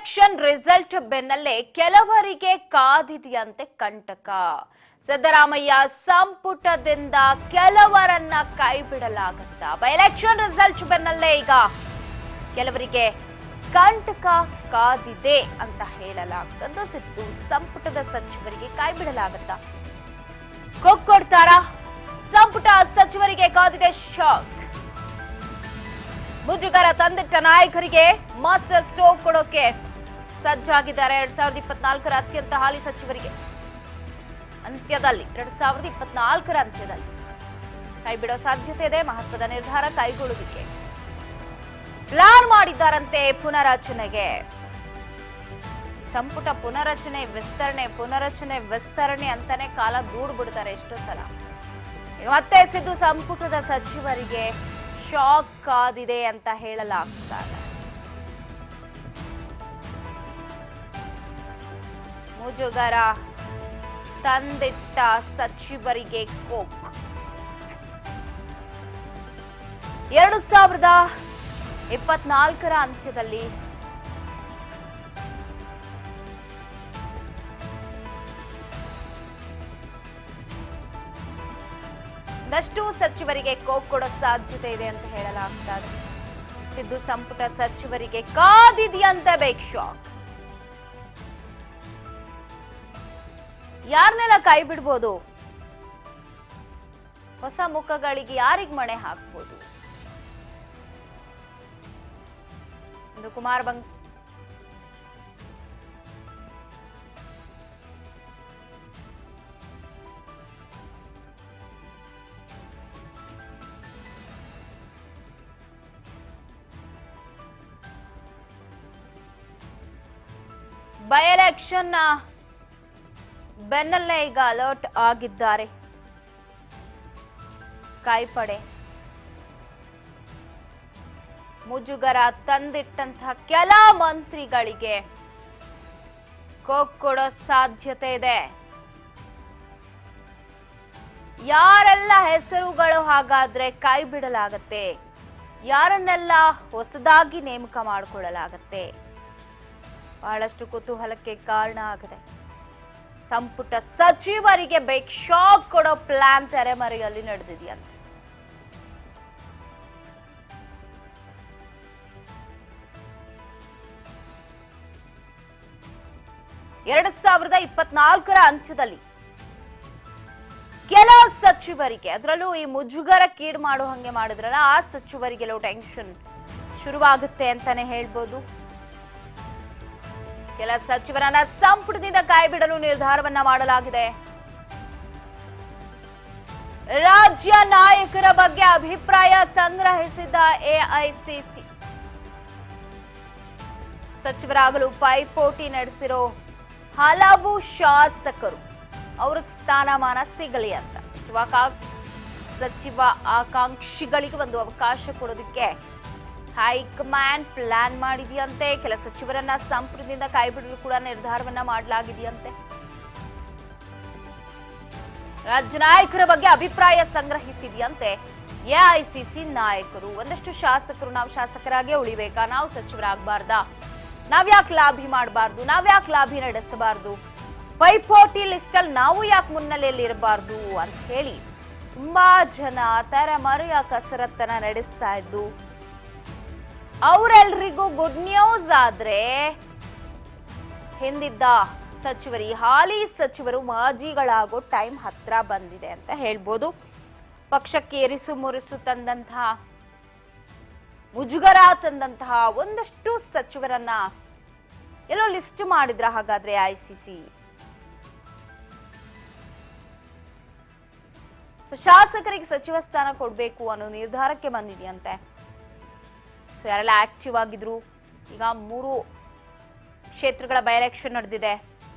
Election result ಬೆನ್ನಲ್ಲೇ ಕೆಲವರಿಗೆ ಕಾದಿದೆಯಂತೆ ಕಂಟಕ. ಸಿದ್ದರಾಮಯ್ಯ ಸಂಪುಟದಿಂದ ಕೆಲವರನ್ನ ಕೈಬಿಡಲಾಗುತ್ತಾ? ಬೈ ಎಲೆಕ್ಷನ್ ರಿಸಲ್ಟ್ ಬೆನ್ನಲ್ಲೇ ಈಗ ಕೆಲವರಿಗೆ ಕಂಟಕ ಕಾದಿದೆ ಅಂತ ಹೇಳಲಾಗುತ್ತದೆ. ಸಿದ್ದು ಸಂಪುಟದ ಸಚಿವರಿಗೆ ಕೈಬಿಡಲಾಗುತ್ತಾ? ಕೊಡ್ತಾರಾ? ಸಂಪುಟ ಸಚಿವರಿಗೆ ಕಾದಿದೆ ಶಾಕ್. ಮುಜುಗರ ತಂದಿಟ್ಟ ನಾಯಕರಿಗೆ ಮಾಸ್ಟರ್ ಸ್ಟ್ರೋಕ್ ಕೊಡೋಕೆ ಸಜ್ಜಾಗಿದ್ದಾರೆ. 2024ರ ಅತ್ಯಂತ ಹಾಲಿ ಸಚಿವರಿಗೆ ಅಂತ್ಯದಲ್ಲಿ 2024ರ ಅಂತ್ಯದಲ್ಲಿ ಕೈ ಬಿಡೋ ಸಾಧ್ಯತೆ ಇದೆ. ಮಹತ್ವದ ನಿರ್ಧಾರ ಕೈಗೊಳ್ಳುವುದಕ್ಕೆ ಪ್ಲಾನ್ ಮಾಡಿದ್ದಾರಂತೆ. ಪುನರಚನೆಗೆ ಸಂಪುಟ ಪುನರಚನೆ ವಿಸ್ತರಣೆ ಅಂತಾನೆ ಕಾಲ ದೂಡ್ ಬಿಡ್ತಾರೆ ಎಷ್ಟೋ ಸಲ. ಮತ್ತೆ ಸಿದ್ದು ಸಂಪುಟದ ಸಚಿವರಿಗೆ ಶಾಕ್ ಕಾದಿದೆ ಅಂತ ಹೇಳಲಾಗ್ತಾರೆ. ಮುಜುಗರ ತಂದಿಟ್ಟ ಸಚಿವರಿಗೆ ಕೋಕ್. 2024ರ ಅಂತ್ಯದಲ್ಲಿ ಒಂದಷ್ಟು ಸಚಿವರಿಗೆ ಕೋಕ್ ಕೊಡೋ ಸಾಧ್ಯತೆ ಇದೆ ಅಂತ ಹೇಳಲಾಗ್ತದೆ. ಸಿದ್ದು ಸಂಪುಟ ಸಚಿವರಿಗೆ ಕಾದಿದೆಯಂತೆ ಬಿಗ್ ಶಾಕ್. ಯಾರನ್ನೆಲ್ಲ ಕೈ ಬಿಡ್ಬೋದು? ಹೊಸ ಮುಖಗಳಿಗೆ ಯಾರಿಗ್ ಮಣೆ ಹಾಕ್ಬೋದು? ಕುಮಾರ್ ಬೈ ಎಲೆಕ್ಷನ್ ಬೆನ್ನಲ್ಲೇ ಈಗ ಅಲರ್ಟ್ ಆಗಿದ್ದಾರೆ ಕೈಪಡೆ. ಮುಜುಗರ ತಂದಿಟ್ಟಂತಹ ಕೆಲ ಮಂತ್ರಿಗಳಿಗೆ ಕೋಕ್ ಕೊಡೋ ಸಾಧ್ಯತೆ ಇದೆ. ಯಾರೆಲ್ಲ ಹೆಸರುಗಳು ಹಾಗಾದ್ರೆ ಕೈ ಬಿಡಲಾಗತ್ತೆ? ಯಾರನ್ನೆಲ್ಲ ಹೊಸದಾಗಿ ನೇಮಕ ಮಾಡಿಕೊಳ್ಳಲಾಗತ್ತೆ? ಬಹಳಷ್ಟು ಕುತೂಹಲಕ್ಕೆ ಕಾರಣ ಆಗಿದೆ. ಸಂಪುಟ ಸಚಿವರಿಗೆ ಬಿಗ್ ಶಾಕ್ ಕೊಡೋ ಪ್ಲಾನ್ ತೆರೆಮರೆಯಲ್ಲಿ ನಡೆದಿದೆಯಂತೆ. ಎರಡು 2024ರ ಅಂತ್ಯದಲ್ಲಿ ಕೆಲ ಸಚಿವರಿಗೆ, ಅದರಲ್ಲೂ ಈ ಮುಜುಗರ ಕೀಡು ಮಾಡೋ ಹಂಗೆ ಮಾಡಿದ್ರಲ್ಲ ಆ ಸಚಿವರಿಗೆಲ್ಲ ಟೆನ್ಷನ್ ಶುರುವಾಗುತ್ತೆ ಅಂತಾನೆ ಹೇಳ್ಬೋದು. ಕೆಲ ಸಚಿವರನ್ನ ಸಂಪುಟದಿಂದ ಕೈಬಿಡಲು ನಿರ್ಧಾರವನ್ನ ಮಾಡಲಾಗಿದೆ. ರಾಜ್ಯ ನಾಯಕರ ಬಗ್ಗೆ ಅಭಿಪ್ರಾಯ ಸಂಗ್ರಹಿಸಿದ್ದ ಎಐಸಿಸಿ ಸಚಿವರಾಗಲು ಪೈಪೋಟಿ ನಡೆಸಿರೋ ಹಲವು ಶಾಸಕರು ಅವ್ರಿಗೆ ಸ್ಥಾನಮಾನ ಸಿಗಲಿ ಅಂತ ಸಚಿವ ಆಕಾಂಕ್ಷಿಗಳಿಗೆ ಒಂದು ಅವಕಾಶ ಕೊಡೋದಕ್ಕೆ ಹೈಕಮಾಂಡ್ ಪ್ಲಾನ್ ಮಾಡಿದೆಯಂತೆ. ಕೆಲ ಸಚಿವರನ್ನ ಸಂಪುಟದಿಂದ ಕೈಬಿಡಲು ಕೂಡ ನಿರ್ಧಾರವನ್ನ ಮಾಡಲಾಗಿದೆಯಂತೆ. ರಾಜ್ಯ ನಾಯಕರ ಬಗ್ಗೆ ಅಭಿಪ್ರಾಯ ಸಂಗ್ರಹಿಸಿದೆಯಂತೆ ಎಐಸಿಸಿ ನಾಯಕರು. ಒಂದಷ್ಟು ಶಾಸಕರು ನಾವು ಶಾಸಕರಾಗೇ ಉಳಿಬೇಕಾ, ನಾವು ಸಚಿವರಾಗಬಾರ್ದಾ, ನಾವ್ಯಾಕೆ ಲಾಭಿ ಮಾಡಬಾರ್ದು, ನಾವ್ಯಾಕೆ ಲಾಭಿ ನಡೆಸಬಾರ್ದು, ಪೈಪೋಟಿ ಲಿಸ್ಟ್ ಅಲ್ಲಿ ನಾವು ಯಾಕೆ ಮುನ್ನೆಲೆಯಲ್ಲಿ ಇರಬಾರ್ದು ಅಂತ ಹೇಳಿ ತುಂಬಾ ಜನ ತೆರೆಮರೆಯ ಕಸರತ್ತನ್ನ ನಡೆಸ್ತಾ ಇದ್ದು, ಅವರೆಲ್ಲರಿಗೂ ಗುಡ್ ನ್ಯೂಸ್ ಆದ್ರೆ ಹಿಂದಿದ್ದ ಸಚಿವರು, ಹಾಲಿ ಸಚಿವರು ಮಾಜಿಗಳಾಗೋ ಟೈಮ್ ಹತ್ರ ಬಂದಿದೆ ಅಂತ ಹೇಳ್ಬೋದು. ಪಕ್ಷಕ್ಕೆ ಎರಿಸು ಮುರಿಸು ತಂದಂತಹ, ಮುಜುಗರ ತಂದಂತಹ ಒಂದಷ್ಟು ಸಚಿವರನ್ನ ಎಲ್ಲೋ ಲಿಸ್ಟ್ ಮಾಡಿದ್ರ ಹಾಗಾದ್ರೆ ಐಸಿಸಿ? ಶಾಸಕರಿಗೆ ಸಚಿವ ಸ್ಥಾನ ಕೊಡ್ಬೇಕು ಅನ್ನೋ ನಿರ್ಧಾರಕ್ಕೆ ಬಂದಿದೆಯಂತೆ. ಯಾರೆಲ್ಲ ಆಕ್ಟಿವ್ ಆಗಿದ್ರು, ಈಗ 3 ಕ್ಷೇತ್ರಗಳ ಬೈ ಎಲೆಕ್ಷನ್ ನಡೆದಿದೆ,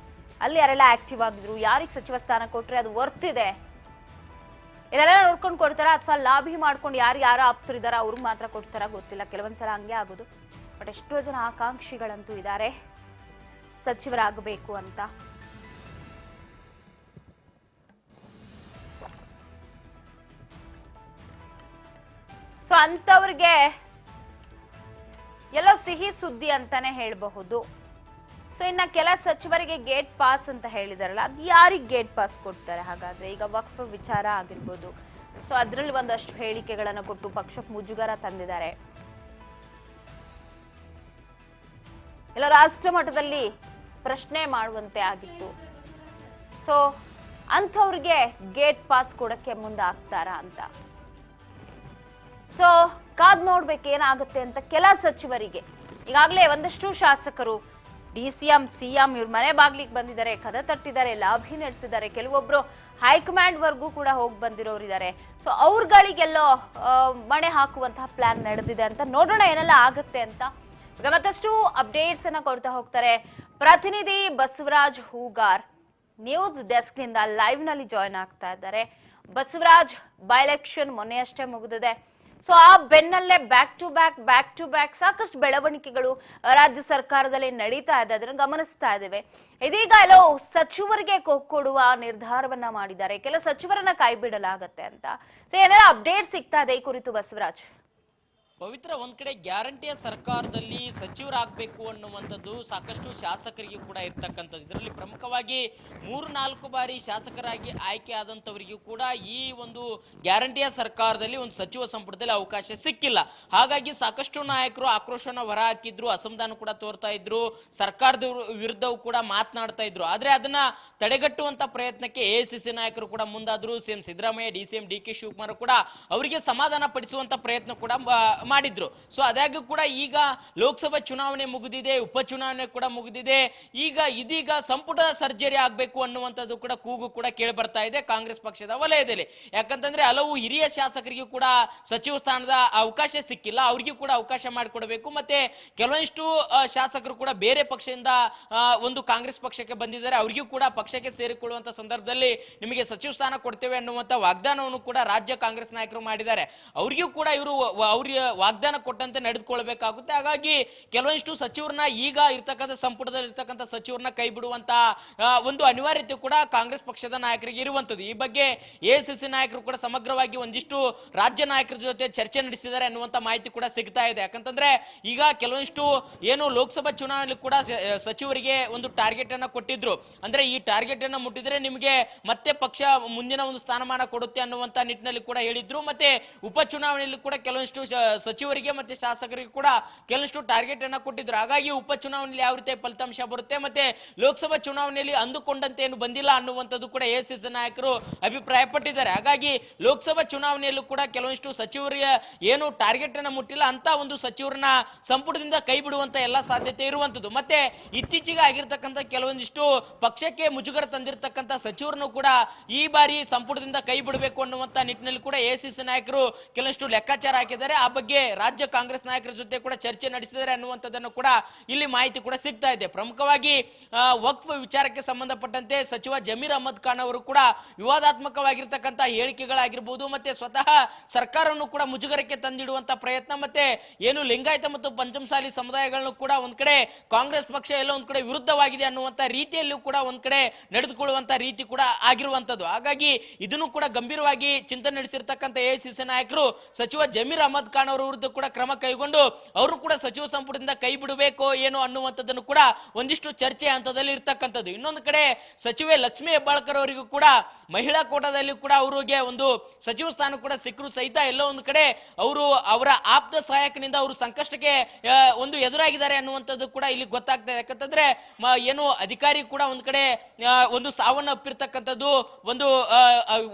ಅಲ್ಲಿ ಯಾರೆಲ್ಲ ಆಕ್ಟಿವ್ ಆಗಿದ್ರು, ಯಾರಿಗೆ ಸಚಿವ ಸ್ಥಾನ ಕೊಟ್ರೆ ಅದು ವರ್ತ್ ಇದೆ, ಇದೆಲ್ಲ ನೋಡ್ಕೊಂಡು ಕೊಡ್ತಾರ ಅಥವಾ ಲಾಭಿ ಮಾಡ್ಕೊಂಡು ಯಾರು ಆಪ್ತರಿದಾರ ಅವ್ರಿಗೆ ಮಾತ್ರ ಕೊಡ್ತಾರ ಗೊತ್ತಿಲ್ಲ. ಕೆಲವೊಂದ್ಸಲ ಹಂಗೆ ಆಗೋದು. ಬಟ್ ಎಷ್ಟೋ ಜನ ಆಕಾಂಕ್ಷಿಗಳಂತೂ ಇದ್ದಾರೆ ಸಚಿವರಾಗಬೇಕು ಅಂತ. ಸೊ ಅಂತವ್ರಿಗೆ ಎಲ್ಲೋ ಸಿಹಿ ಸುದ್ದಿ ಅಂತಾನೆ ಹೇಳಬಹುದು. ಸೊ ಇನ್ನ ಕೆಲ ಸಚಿವರಿಗೆ ಗೇಟ್ ಪಾಸ್ ಅಂತ ಹೇಳಿದಾರಲ್ಲ, ಅದು ಯಾರಿಗೆ ಗೇಟ್ ಪಾಸ್ ಕೊಡ್ತಾರೆ ಹಾಗಾದ್ರೆ? ಈಗ ವಕ್ಫ್ ವಿಚಾರ ಆಗಿರ್ಬೋದು, ಸೊ ಅದ್ರಲ್ಲಿ ಒಂದಷ್ಟು ಹೇಳಿಕೆಗಳನ್ನ ಕೊಟ್ಟು ಪಕ್ಷಕ್ಕೆ ಮುಜುಗರ ತಂದಿದ್ದಾರೆ. ಎಲ್ಲ ರಾಷ್ಟ್ರ ಮಟ್ಟದಲ್ಲಿ ಪ್ರಶ್ನೆ ಮಾಡುವಂತೆ ಆಗಿತ್ತು. ಸೊ ಅಂಥವ್ರಿಗೆ ಗೇಟ್ ಪಾಸ್ ಕೊಡಕ್ಕೆ ಮುಂದಾಗ್ತಾರಾ ಅಂತ ಸೊ ಕಾದ್ ನೋಡ್ಬೇಕು ಏನಾಗುತ್ತೆ ಅಂತ. ಕೆಲ ಸಚಿವರಿಗೆ ಈಗಾಗಲೇ ಒಂದಷ್ಟು ಶಾಸಕರು DCM CM ಇವ್ರ ಮನೆ ಬಾಗ್ಲಿಗೆ ಬಂದಿದ್ದಾರೆ, ಕದ ತಟ್ಟಿದ್ದಾರೆ, ಲಾಭಿ ನಡೆಸಿದ್ದಾರೆ. ಕೆಲವೊಬ್ರು ಹೈಕಮಾಂಡ್ ವರ್ಗೂ ಕೂಡ ಹೋಗಿ ಬಂದಿರೋರಿದ್ದಾರೆ. ಸೊ ಅವ್ರಗಳಿಗೆಲ್ಲೋ ಮಣೆ ಹಾಕುವಂತಹ ಪ್ಲಾನ್ ನಡೆದಿದೆ ಅಂತ. ನೋಡೋಣ ಏನೆಲ್ಲ ಆಗುತ್ತೆ ಅಂತ. ಈಗ ಮತ್ತಷ್ಟು ಅಪ್ಡೇಟ್ಸ್ ಅನ್ನ ಕೊಡ್ತಾ ಹೋಗ್ತಾರೆ ಪ್ರತಿನಿಧಿ ಬಸವರಾಜ್ ಹೂಗಾರ್. ನ್ಯೂಸ್ ಡೆಸ್ಕ್ ನಿಂದ ಲೈವ್ ನಲ್ಲಿ ಜಾಯ್ನ್ ಆಗ್ತಾ ಇದ್ದಾರೆ. ಬಸವರಾಜ್, ಬೈ ಎಲೆಕ್ಷನ್ ಮೊನ್ನೆ ಅಷ್ಟೇ ಮುಗಿದಿದೆ. ಸೊ ಆ ಬೆನ್ನಲ್ಲೇ ಬ್ಯಾಕ್ ಟು ಬ್ಯಾಕ್ ಸಾಕಷ್ಟು ಬೆಳವಣಿಗೆಗಳು ರಾಜ್ಯ ಸರ್ಕಾರದಲ್ಲಿ ನಡೀತಾ ಇದೆ, ಅದನ್ನು ಗಮನಿಸ್ತಾ ಇದ್ದೇವೆ. ಇದೀಗ ಎಲ್ಲೋ ಸಚಿವರಿಗೆ ಕೊಡುವ ನಿರ್ಧಾರವನ್ನ ಮಾಡಿದ್ದಾರೆ, ಕೆಲ ಸಚಿವರನ್ನ ಕೈ ಬಿಡಲಾಗತ್ತೆ ಅಂತ. ಸೊ ಏನೆಲ್ಲ ಅಪ್ಡೇಟ್ ಸಿಗ್ತಾ ಇದೆ ಈ ಕುರಿತು ಬಸವರಾಜ್? ಪವಿತ್ರ, ಒಂದ್ ಕಡೆ ಗ್ಯಾರಂಟಿಯ ಸರ್ಕಾರದಲ್ಲಿ ಸಚಿವರಾಗಬೇಕು ಅನ್ನುವಂಥದ್ದು ಸಾಕಷ್ಟು ಶಾಸಕರಿಗೆ ಕೂಡ ಇರ್ತಕ್ಕಂಥದ್ದು. ಇದರಲ್ಲಿ ಪ್ರಮುಖವಾಗಿ 3-4 ಬಾರಿ ಶಾಸಕರಾಗಿ ಆಯ್ಕೆ ಆದಂಥವರಿಗೂ ಕೂಡ ಈ ಒಂದು ಗ್ಯಾರಂಟಿಯ ಸರ್ಕಾರದಲ್ಲಿ ಒಂದು ಸಚಿವ ಸಂಪುಟದಲ್ಲಿ ಅವಕಾಶ ಸಿಕ್ಕಿಲ್ಲ. ಹಾಗಾಗಿ ಸಾಕಷ್ಟು ನಾಯಕರು ಆಕ್ರೋಶನ ಹೊರ ಹಾಕಿದ್ರು, ಅಸಮಾಧಾನ ಕೂಡ ತೋರ್ತಾ ಇದ್ರು, ಸರ್ಕಾರದ ವಿರುದ್ಧವೂ ಕೂಡ ಮಾತನಾಡ್ತಾ ಇದ್ರು. ಆದ್ರೆ ಅದನ್ನ ತಡೆಗಟ್ಟುವಂತ ಪ್ರಯತ್ನಕ್ಕೆ AICC ನಾಯಕರು ಕೂಡ ಮುಂದಾದ್ರು. CM Siddaramaiah, DCM DK Shivakumar ಕೂಡ ಅವರಿಗೆ ಸಮಾಧಾನ ಪಡಿಸುವಂತ ಪ್ರಯತ್ನ ಕೂಡ ಮಾಡಿದ್ರು. ಸೊ ಅದಾಗೂ ಕೂಡ ಈಗ ಲೋಕಸಭಾ ಚುನಾವಣೆ ಮುಗಿದಿದೆ, ಉಪಚುನಾವಣೆ ಕೂಡ ಮುಗಿದಿದೆ. ಇದೀಗ ಸಂಪುಟ ಸರ್ಜರಿ ಆಗ್ಬೇಕು ಅನ್ನುವಂಥದ್ದು ಕೂಡ ಕೂಗು ಕೂಡ ಕೇಳಿ ಬರ್ತಾ ಇದೆ ಕಾಂಗ್ರೆಸ್ ಪಕ್ಷದ ವಲಯದಲ್ಲಿ. ಯಾಕಂತಂದ್ರೆ ಹಲವು ಹಿರಿಯ ಶಾಸಕರಿಗೂ ಕೂಡ ಸಚಿವ ಸ್ಥಾನದ ಅವಕಾಶ ಸಿಕ್ಕಿಲ್ಲ, ಅವ್ರಿಗೂ ಕೂಡ ಅವಕಾಶ ಮಾಡಿಕೊಡಬೇಕು. ಮತ್ತೆ ಕೆಲವೊಂದಿಷ್ಟು ಶಾಸಕರು ಕೂಡ ಬೇರೆ ಪಕ್ಷದಿಂದ ಒಂದು ಕಾಂಗ್ರೆಸ್ ಪಕ್ಷಕ್ಕೆ ಬಂದಿದ್ದಾರೆ, ಅವ್ರಿಗೂ ಕೂಡ ಪಕ್ಷಕ್ಕೆ ಸೇರಿಕೊಳ್ಳುವಂತ ಸಂದರ್ಭದಲ್ಲಿ ನಿಮಗೆ ಸಚಿವ ಸ್ಥಾನ ಕೊಡ್ತೇವೆ ಅನ್ನುವಂತ ವಾಗ್ದಾನವನ್ನು ಕೂಡ ರಾಜ್ಯ ಕಾಂಗ್ರೆಸ್ ನಾಯಕರು ಮಾಡಿದ್ದಾರೆ. ಅವ್ರಿಗೂ ಕೂಡ ಇವರು ಅವ್ರ ವಾಗ್ದಾನ ಕೊಟ್ಟಂತೆ ನಡೆದುಕೊಳ್ಳಬೇಕಾಗುತ್ತೆ. ಹಾಗಾಗಿ ಕೆಲವೊಂದಿಷ್ಟು ಸಚಿವರನ್ನ ಈಗ ಇರ್ತಕ್ಕಂಥ ಸಂಪುಟದಲ್ಲಿ ಇರ್ತಕ್ಕಂಥ ಸಚಿವರನ್ನ ಕೈ ಬಿಡುವಂತ ಒಂದು ಅನಿವಾರ್ಯತೆ ಕೂಡ ಕಾಂಗ್ರೆಸ್ ಪಕ್ಷದ ನಾಯಕರಿಗೆ ಇರುವಂತದ್ದು. ಈ ಬಗ್ಗೆ AICC ನಾಯಕರು ಕೂಡ ಸಮಗ್ರವಾಗಿ ಒಂದಿಷ್ಟು ರಾಜ್ಯ ನಾಯಕರ ಜೊತೆ ಚರ್ಚೆ ನಡೆಸಿದ್ದಾರೆ ಅನ್ನುವಂತ ಮಾಹಿತಿ ಕೂಡ ಸಿಗ್ತಾ ಇದೆ. ಯಾಕಂತಂದ್ರೆ ಈಗ ಕೆಲವೊಂದಿಷ್ಟು ಏನು ಲೋಕಸಭಾ ಚುನಾವಣೆಯಲ್ಲಿ ಕೂಡ ಸಚಿವರಿಗೆ ಒಂದು ಟಾರ್ಗೆಟ್ ಅನ್ನ ಕೊಟ್ಟಿದ್ರು. ಅಂದ್ರೆ ಈ ಟಾರ್ಗೆಟ್ ಅನ್ನ ಮುಟ್ಟಿದ್ರೆ ನಿಮಗೆ ಮತ್ತೆ ಪಕ್ಷ ಮುಂದಿನ ಒಂದು ಸ್ಥಾನಮಾನ ಕೊಡುತ್ತೆ ಅನ್ನುವಂತ ನಿಟ್ಟಿನಲ್ಲಿ ಕೂಡ ಹೇಳಿದ್ರು. ಮತ್ತೆ ಉಪಚುನಾವಣೆಯಲ್ಲಿ ಕೂಡ ಕೆಲವೊಂದಿಷ್ಟು ಸಚಿವರಿಗೆ ಮತ್ತೆ ಶಾಸಕರಿಗೆ ಕೂಡ ಕೆಲವಷ್ಟು ಟಾರ್ಗೆಟ್ ಅನ್ನ ಕೊಟ್ಟಿದ್ರು. ಹಾಗಾಗಿ ಉಪಚುನಾವಣೆಯಲ್ಲಿ ಯಾವ ರೀತಿ ಫಲಿತಾಂಶ ಬರುತ್ತೆ, ಮತ್ತೆ ಲೋಕಸಭಾ ಚುನಾವಣೆಯಲ್ಲಿ ಅಂದುಕೊಂಡಂತೆ ಏನು ಬಂದಿಲ್ಲ ಅನ್ನುವಂಥದ್ದು ಕೂಡ AICC ನಾಯಕರು ಅಭಿಪ್ರಾಯ ಪಟ್ಟಿದ್ದಾರೆ. ಹಾಗಾಗಿ ಲೋಕಸಭಾ ಚುನಾವಣೆಯಲ್ಲೂ ಕೂಡ ಕೆಲವೊಂದಿಷ್ಟು ಸಚಿವರಿಗೆ ಏನು ಟಾರ್ಗೆಟ್ ಅನ್ನ ಮುಟ್ಟಿಲ್ಲ ಅಂತ ಒಂದು ಸಚಿವರನ್ನ ಸಂಪುಟದಿಂದ ಕೈ ಬಿಡುವಂತ ಎಲ್ಲ ಸಾಧ್ಯತೆ ಇರುವಂತದ್ದು. ಮತ್ತೆ ಇತ್ತೀಚೆಗೆ ಆಗಿರ್ತಕ್ಕಂಥ ಕೆಲವೊಂದಿಷ್ಟು ಪಕ್ಷಕ್ಕೆ ಮುಜುಗರ ತಂದಿರತಕ್ಕಂಥ ಸಚಿವರನ್ನು ಕೂಡ ಈ ಬಾರಿ ಸಂಪುಟದಿಂದ ಕೈ ಬಿಡಬೇಕು ಅನ್ನುವಂತ ನಿಟ್ಟಿನಲ್ಲಿ ಕೂಡ AICC ನಾಯಕರು ಕೆಲವಷ್ಟು ಲೆಕ್ಕಾಚಾರ ಹಾಕಿದ್ದಾರೆ. ಆ ಬಗ್ಗೆ ರಾಜ್ಯ ಕಾಂಗ್ರೆಸ್ ನಾಯಕರ ಜೊತೆ ಕೂಡ ಚರ್ಚೆ ನಡೆಸಿದ್ದಾರೆ ಅನ್ನುವಂಥದ್ದನ್ನು ಕೂಡ ಇಲ್ಲಿ ಮಾಹಿತಿ ಕೂಡ ಸಿಗ್ತಾ ಇದೆ. ಪ್ರಮುಖವಾಗಿ ವಕ್ಫ್ ವಿಚಾರಕ್ಕೆ ಸಂಬಂಧಪಟ್ಟಂತೆ ಸಚಿವ ಜಮೀರ್ ಅಹಮದ್ ಖಾನ್ ಅವರು ಕೂಡ ವಿವಾದಾತ್ಮಕವಾಗಿರ್ತಕ್ಕಂಥ ಹೇಳಿಕೆಗಳಾಗಿರ್ಬೋದು, ಮತ್ತೆ ಸ್ವತಃ ಸರ್ಕಾರವನ್ನು ಕೂಡ ಮುಜುಗರಕ್ಕೆ ತಂದಿಡುವಂತ ಪ್ರಯತ್ನ, ಮತ್ತೆ ಏನು ಲಿಂಗಾಯತ ಮತ್ತು ಪಂಚಮಸಾಲಿ ಸಮುದಾಯಗಳನ್ನು ಕೂಡ ಒಂದ್ ಕಡೆ ಕಾಂಗ್ರೆಸ್ ಪಕ್ಷ ಎಲ್ಲ ಒಂದ್ ಕಡೆ ವಿರುದ್ಧವಾಗಿದೆ ಅನ್ನುವಂತ ರೀತಿಯಲ್ಲೂ ಕೂಡ ಒಂದ್ ಕಡೆ ನಡೆದುಕೊಳ್ಳುವಂತ ರೀತಿ ಕೂಡ ಆಗಿರುವಂತದ್ದು. ಹಾಗಾಗಿ ಇದನ್ನು ಕೂಡ ಗಂಭೀರವಾಗಿ ಚಿಂತನೆ ನಡೆಸಿರ್ತಕ್ಕಂಥ AICC ನಾಯಕರು ಸಚಿವ ಜಮೀರ್ ಅಹಮದ್ ಖಾನ್ ಅವರ ವಿರುದ್ಧ ಕೂಡ ಕ್ರಮ ಕೈಗೊಂಡು ಅವರು ಕೂಡ ಸಚಿವ ಸಂಪುಟದಿಂದ ಕೈ ಬಿಡಬೇಕೋ ಏನೋ ಅನ್ನುವಂಥದ್ದನ್ನು ಕೂಡ ಒಂದಿಷ್ಟು ಚರ್ಚೆ ಹಂತದಲ್ಲಿ ಇರ್ತಕ್ಕಂಥದ್ದು. ಇನ್ನೊಂದು ಕಡೆ ಸಚಿವೆ ಲಕ್ಷ್ಮೀ ಹೆಬ್ಬಾಳ್ಕರ್ ಅವರಿಗೂ ಕೂಡ ಮಹಿಳಾ ಕೋಟಾದಲ್ಲಿ ಕೂಡ ಅವರಿಗೆ ಒಂದು ಸಚಿವ ಸ್ಥಾನ ಕೂಡ ಸಿಕ್ಕರು ಸಹಿತ ಎಲ್ಲೋ ಒಂದು ಕಡೆ ಅವರು ಅವರ ಆಪ್ತ ಸಹಾಯಕನಿಂದ ಅವರು ಸಂಕಷ್ಟಕ್ಕೆ ಒಂದು ಎದುರಾಗಿದ್ದಾರೆ ಅನ್ನುವಂಥದ್ದು ಕೂಡ ಇಲ್ಲಿ ಗೊತ್ತಾಗ್ತಾ ಇದೆ. ಯಾಕಂತಂದ್ರೆ ಏನು ಅಧಿಕಾರಿ ಕೂಡ ಒಂದ್ ಕಡೆ ಒಂದು ಸಾವನ್ನಪ್ಪಿರ್ತಕ್ಕಂಥದ್ದು, ಒಂದು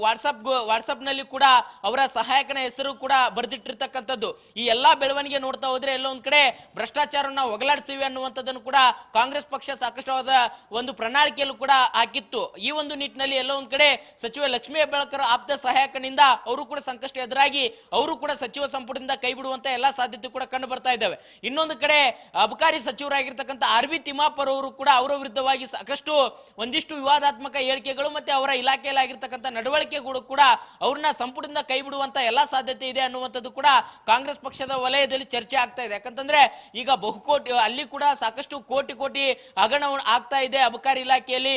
ವಾಟ್ಸಪ್ ನಲ್ಲಿ ಕೂಡ ಅವರ ಸಹಾಯಕನ ಹೆಸರು ಕೂಡ ಬರೆದಿಟ್ಟಿರ್ತಕ್ಕಂಥದ್ದು. ಈ ಎಲ್ಲಾ ಬೆಳವಣಿಗೆ ನೋಡ್ತಾ ಹೋದ್ರೆ ಎಲ್ಲ ಒಂದ್ ಕಡೆ ಭ್ರಷ್ಟಾಚಾರನ ಒಗಲಾಡಿಸ್ತೀವಿ ಅನ್ನುವಂಥದ್ದನ್ನು ಕೂಡ ಕಾಂಗ್ರೆಸ್ ಪಕ್ಷ ಸಾಕಷ್ಟುವಾದ ಒಂದು ಪ್ರಣಾಳಿಕೆಯಲ್ಲೂ ಕೂಡ ಹಾಕಿತ್ತು. ಈ ಒಂದು ನಿಟ್ಟಿನಲ್ಲಿ ಎಲ್ಲ ಒಂದ್ ಕಡೆ ಸಚಿವ ಲಕ್ಷ್ಮೀ ಹೆಬ್ಬಾಳ್ಕರ್ ಆಪ್ತ ಸಹಾಯಕನಿಂದ ಅವರು ಕೂಡ ಸಂಕಷ್ಟ ಎದುರಾಗಿ ಅವರು ಕೂಡ ಸಚಿವ ಸಂಪುಟದಿಂದ ಕೈ ಬಿಡುವಂತ ಎಲ್ಲಾ ಸಾಧ್ಯತೆ ಕೂಡ ಕಂಡು ಬರ್ತಾ ಇದ್ದಾವೆ. ಇನ್ನೊಂದು ಕಡೆ ಅಬಕಾರಿ ಸಚಿವರಾಗಿರ್ತಕ್ಕಂಥ RV ತಿಮ್ಮಾಪುರ್ ಅವರು ಕೂಡ ಅವರ ವಿರುದ್ಧವಾಗಿ ಸಾಕಷ್ಟು ಒಂದಿಷ್ಟು ವಿವಾದಾತ್ಮಕ ಹೇಳಿಕೆಗಳು ಮತ್ತೆ ಅವರ ಇಲಾಖೆಯಲ್ಲಿ ಆಗಿರ್ತಕ್ಕಂಥ ನಡವಳಿಕೆಗಳು ಕೂಡ ಅವ್ರನ್ನ ಸಂಪುಟದಿಂದ ಕೈ ಬಿಡುವಂತ ಎಲ್ಲಾ ಸಾಧ್ಯತೆ ಇದೆ ಅನ್ನುವಂಥದ್ದು ಕೂಡ ಕಾಂಗ್ರೆಸ್ ಪಕ್ಷದ ವಲಯದಲ್ಲಿ ಚರ್ಚೆ ಆಗ್ತಾ ಇದೆ. ಯಾಕಂತಂದ್ರೆ ಈಗ ಬಹುಕೋಟಿ ಅಲ್ಲಿ ಕೂಡ ಸಾಕಷ್ಟು ಕೋಟಿ ಹಗರಣ ಆಗ್ತಾ ಇದೆ. ಅಬಕಾರಿ ಇಲಾಖೆಯಲ್ಲಿ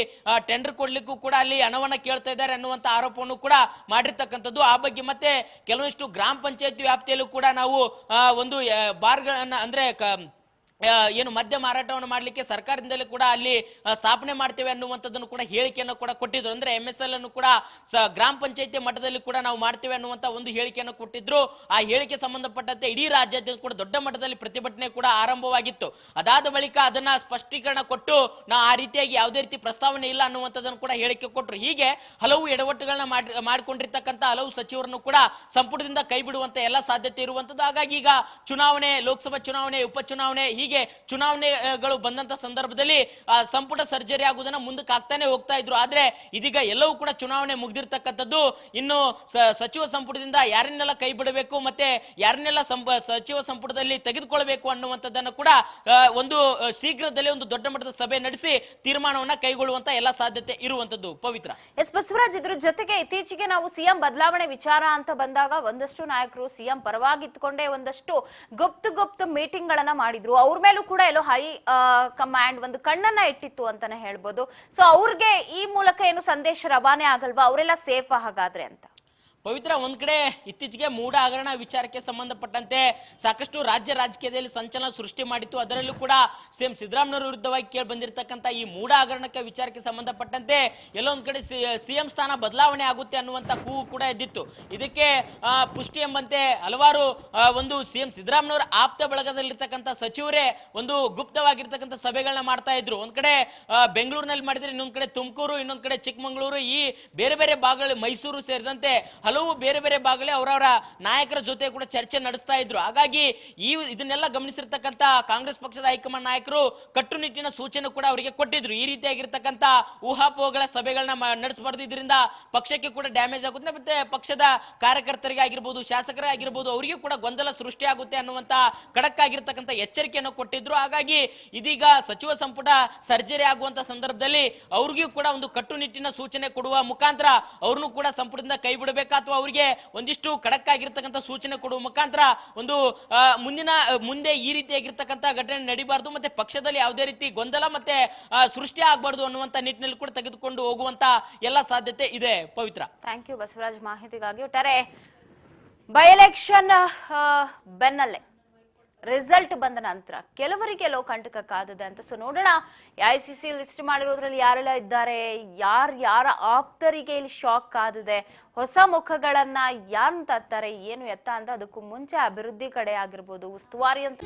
ಟೆಂಡರ್ ಕೊಡ್ಲಿಕ್ಕೂ ಕೂಡ ಅಲ್ಲಿ ಹಣವನ್ನ ಕೇಳ್ತಾ ಇದ್ದಾರೆ ಅನ್ನುವಂತ ಆರೋಪವನ್ನು ಕೂಡ ಮಾಡಿರ್ತಕ್ಕಂಥದ್ದು. ಆ ಬಗ್ಗೆ ಮತ್ತೆ ಕೆಲವೊಂದಿಷ್ಟು ಗ್ರಾಮ ಪಂಚಾಯತ್ ವ್ಯಾಪ್ತಿಯಲ್ಲೂ ಕೂಡ ನಾವು ಒಂದು ಬಾರ್ಗಳನ್ನ ಅಂದ್ರೆ ಏನು ಮದ್ಯ ಮಾರಾಟವನ್ನು ಮಾಡಲಿಕ್ಕೆ ಸರ್ಕಾರದಿಂದಲೇ ಕೂಡ ಅಲ್ಲಿ ಸ್ಥಾಪನೆ ಮಾಡ್ತೇವೆ ಅನ್ನುವಂಥದ್ದನ್ನು ಕೂಡ ಹೇಳಿಕೆಯನ್ನು ಕೂಡ ಕೊಟ್ಟಿದ್ರು. ಅಂದ್ರೆ MSL ಅನ್ನು ಕೂಡ ಗ್ರಾಮ ಪಂಚಾಯತಿ ಮಟ್ಟದಲ್ಲಿ ಕೂಡ ನಾವು ಮಾಡ್ತೇವೆ ಅನ್ನುವಂಥ ಒಂದು ಹೇಳಿಕೆಯನ್ನು ಕೊಟ್ಟಿದ್ರು. ಆ ಹೇಳಿಕೆ ಸಂಬಂಧಪಟ್ಟಂತೆ ಇಡೀ ರಾಜ್ಯಾದ್ಯಂತ ಕೂಡ ದೊಡ್ಡ ಮಟ್ಟದಲ್ಲಿ ಪ್ರತಿಭಟನೆ ಕೂಡ ಆರಂಭವಾಗಿತ್ತು. ಅದಾದ ಬಳಿಕ ಅದನ್ನ ಸ್ಪಷ್ಟೀಕರಣ ಕೊಟ್ಟು ನಾವು ಆ ರೀತಿಯಾಗಿ ಯಾವುದೇ ರೀತಿ ಪ್ರಸ್ತಾವನೆ ಇಲ್ಲ ಅನ್ನುವಂಥದ್ದನ್ನು ಕೂಡ ಹೇಳಿಕೆ ಕೊಟ್ಟರು. ಹೀಗೆ ಹಲವು ಎಡವಟ್ಟುಗಳನ್ನ ಮಾಡಿಕೊಂಡಿರ್ತಕ್ಕಂಥ ಹಲವು ಸಚಿವರನ್ನು ಕೂಡ ಸಂಪುಟದಿಂದ ಕೈ ಬಿಡುವಂತ ಎಲ್ಲ ಸಾಧ್ಯತೆ ಇರುವಂತದ್ದು. ಹಾಗಾಗಿ ಈಗ ಚುನಾವಣೆ, ಲೋಕಸಭಾ ಚುನಾವಣೆ, ಉಪಚುನಾವಣೆ, ಹೀಗೆ ಚುನಾವಣೆಗಳು ಬಂದಂತ ಸಂದರ್ಭದಲ್ಲಿ ಸಂಪುಟ ಸರ್ಜರಿ ಆಗುವುದನ್ನ ಮುಂದಕ್ಕೆ ಆಗ್ತಾನೆ ಹೋಗ್ತಾ ಇದ್ರು. ಆದ್ರೆ ಇದೀಗ ಎಲ್ಲವೂ ಕೂಡ ಚುನಾವಣೆ ಮುಗ್ದಿರ್ತಕ್ಕಂಥದ್ದು. ಇನ್ನು ಸಚಿವ ಸಂಪುಟದಿಂದ ಯಾರನ್ನೆಲ್ಲ ಕೈ ಬಿಡಬೇಕು ಮತ್ತೆ ಯಾರನ್ನೆಲ್ಲ ಸಚಿವ ಸಂಪುಟದಲ್ಲಿ ತೆಗೆದುಕೊಳ್ಬೇಕು ಅನ್ನುವಂಥದ್ದನ್ನು ಕೂಡ ಒಂದು ಶೀಘ್ರದಲ್ಲೇ ಒಂದು ದೊಡ್ಡ ಮಟ್ಟದ ಸಭೆ ನಡೆಸಿ ತೀರ್ಮಾನವನ್ನ ಕೈಗೊಳ್ಳುವಂತ ಎಲ್ಲ ಸಾಧ್ಯತೆ ಇರುವಂತದ್ದು. ಪವಿತ್ರ. ಎಸ್ ಬಸವರಾಜ್, ಇದ್ರ ಜೊತೆಗೆ ಇತ್ತೀಚೆಗೆ ನಾವು ಸಿಎಂ ಬದಲಾವಣೆ ವಿಚಾರ ಅಂತ ಬಂದಾಗ ಒಂದಷ್ಟು ನಾಯಕರು ಸಿಎಂ ಪರವಾಗಿ ಇಟ್ಕೊಂಡೇ ಒಂದಷ್ಟು ಗುಪ್ತ ಮೀಟಿಂಗ್ ಗಳನ್ನ ಮಾಡಿದ್ರು. ಅವ್ರ ಮೇಲೂ ಕೂಡ ಎಲ್ಲೋ ಹೈ ಕಮಾಂಡ್ ಒಂದು ಕಣ್ಣನ್ನ ಇಟ್ಟಿತ್ತು ಅಂತಾನೆ ಹೇಳ್ಬೋದು. ಸೊ ಅವ್ರಿಗೆ ಈ ಮೂಲಕ ಏನು ಸಂದೇಶ ರವಾನೆ ಆಗಲ್ವಾ? ಅವರೆಲ್ಲ ಸೇಫ್ ಹಾಗಾದ್ರೆ ಅಂತ? ಪವಿತ್ರ, ಒಂದ್ ಕಡೆ ಇತ್ತೀಚೆಗೆ ಮೂಢ ಹಗರಣ ವಿಚಾರಕ್ಕೆ ಸಂಬಂಧಪಟ್ಟಂತೆ ಸಾಕಷ್ಟು ರಾಜ್ಯ ರಾಜಕೀಯದಲ್ಲಿ ಸಂಚಲನ ಸೃಷ್ಟಿ ಮಾಡಿತ್ತು. ಅದರಲ್ಲೂ ಕೂಡ ಸಿಎಂ ಸಿದ್ದರಾಮಯ್ಯ ವಿರುದ್ಧವಾಗಿ ಕೇಳಿ ಬಂದಿರತಕ್ಕಂಥ ಈ ಮೂಢ ಹಗರಣಕ್ಕೆ ವಿಚಾರಕ್ಕೆ ಸಂಬಂಧಪಟ್ಟಂತೆ ಎಲ್ಲೊಂದ್ ಕಡೆ ಸಿಎಂ ಸ್ಥಾನ ಬದಲಾವಣೆ ಆಗುತ್ತೆ ಅನ್ನುವಂಥ ಕೂಗು ಕೂಡ ಎದ್ದಿತ್ತು. ಇದಕ್ಕೆ ಪುಷ್ಟಿ ಎಂಬಂತೆ ಹಲವಾರು ಒಂದು ಸಿಎಂ ಸಿದ್ದರಾಮಯ್ಯ ಆಪ್ತ ಬಳಗದಲ್ಲಿರ್ತಕ್ಕಂಥ ಸಚಿವರೇ ಒಂದು ಗುಪ್ತವಾಗಿರ್ತಕ್ಕಂಥ ಸಭೆಗಳನ್ನ ಮಾಡ್ತಾ ಇದ್ರು. ಒಂದ್ ಕಡೆ ಬೆಂಗಳೂರಿನಲ್ಲಿ ಮಾಡಿದ್ರೆ, ಇನ್ನೊಂದ್ ಕಡೆ ತುಮಕೂರು, ಇನ್ನೊಂದ್ ಕಡೆ ಚಿಕ್ಕಮಗಳೂರು, ಈ ಬೇರೆ ಬೇರೆ ಭಾಗಗಳು, ಮೈಸೂರು ಸೇರಿದಂತೆ ಹಲವು ಬೇರೆ ಬೇರೆ ಭಾಗಗಳೇ ಅವರವರ ನಾಯಕರ ಜೊತೆ ಕೂಡ ಚರ್ಚೆ ನಡೆಸ್ತಾ ಇದ್ರು. ಹಾಗಾಗಿ ಇದನ್ನೆಲ್ಲ ಗಮನಿಸಿರ್ತಕ್ಕಂಥ ಕಾಂಗ್ರೆಸ್ ಪಕ್ಷದ ಹೈಕಮಾಂಡ್ ನಾಯಕರು ಕಟ್ಟುನಿಟ್ಟಿನ ಸೂಚನೆ ಕೂಡ ಅವರಿಗೆ ಕೊಟ್ಟಿದ್ರು. ಈ ರೀತಿಯಾಗಿರ್ತಕ್ಕಂಥ ಊಹಾಪೋಹಗಳ ಸಭೆಗಳನ್ನ ನಡೆಸಬಾರ್ದು, ಇದರಿಂದ ಪಕ್ಷಕ್ಕೆ ಕೂಡ ಡ್ಯಾಮೇಜ್ ಆಗುತ್ತೆ, ಮತ್ತೆ ಪಕ್ಷದ ಕಾರ್ಯಕರ್ತರಿಗೆ ಆಗಿರ್ಬೋದು, ಶಾಸಕರೇ ಆಗಿರ್ಬೋದು, ಅವರಿಗೂ ಕೂಡ ಗೊಂದಲ ಸೃಷ್ಟಿ ಆಗುತ್ತೆ ಅನ್ನುವಂತ ಖಡಕ್ ಆಗಿರ್ತಕ್ಕಂಥ ಎಚ್ಚರಿಕೆಯನ್ನು ಕೊಟ್ಟಿದ್ರು. ಹಾಗಾಗಿ ಇದೀಗ ಸಚಿವ ಸಂಪುಟ ಸರ್ಜರಿ ಆಗುವಂತ ಸಂದರ್ಭದಲ್ಲಿ ಅವ್ರಿಗೂ ಕೂಡ ಒಂದು ಕಟ್ಟುನಿಟ್ಟಿನ ಸೂಚನೆ ಕೊಡುವ ಮುಖಾಂತರ ಅವ್ರನ್ನು ಕೂಡ ಸಂಪುಟದಿಂದ ಕೈ ಬಿಡಬೇಕು ಅಥವಾ ಅವರಿಗೆ ಒಂದಿಷ್ಟು ಖಡಕ್ ಆಗಿರ್ತಕ್ಕಂಥ ಸೂಚನೆ ಕೊಡುವ ಮುಖಾಂತರ ಒಂದು ಮುಂದೆ ಈ ರೀತಿಯಾಗಿರ್ತಕ್ಕಂಥ ಘಟನೆ ನಡೀಬಾರ್ದು, ಮತ್ತೆ ಪಕ್ಷದಲ್ಲಿ ಯಾವುದೇ ರೀತಿ ಗೊಂದಲ ಮತ್ತೆ ಸೃಷ್ಟಿ ಆಗಬಾರ್ದು ಅನ್ನುವಂತ ನಿಟ್ಟಿನಲ್ಲಿ ಕೂಡ ತೆಗೆದುಕೊಂಡು ಹೋಗುವಂತ ಎಲ್ಲ ಸಾಧ್ಯತೆ ಇದೆ. ಪವಿತ್ರ, ಥ್ಯಾಂಕ್ ಯು ಬಸವರಾಜ್ ಮಾಹಿತಿಗಾಗಿ. ಒಟ್ಟಾರೆ ಬೈ ಎಲೆಕ್ಷನ್ ಬೆನ್ನಲ್ಲೇ ರಿಸಲ್ಟ್ ಬಂದ ನಂತರ ಕೆಲವರಿಗೆ ಲೋ ಕಂಟಕ ಕಾದಿದೆ ಅಂತ. ಸೊ ನೋಡೋಣ, ICC ಲಿಸ್ಟ್ ಮಾಡಿರೋದ್ರಲ್ಲಿ ಯಾರೆಲ್ಲ ಇದ್ದಾರೆ, ಯಾರ ಆಪ್ತರಿಗೆ ಇಲ್ಲಿ ಶಾಕ್ ಕಾದಿದೆ, ಹೊಸ ಮುಖಗಳನ್ನ ಯಾರು ತರ್ತಾರೆ, ಏನು ಎತ್ತ ಅಂತ. ಅದಕ್ಕೂ ಮುಂಚೆ ಅಭಿವೃದ್ಧಿ ಕಡೆ ಆಗಿರ್ಬೋದು, ಉಸ್ತುವಾರಿ ಅಂತ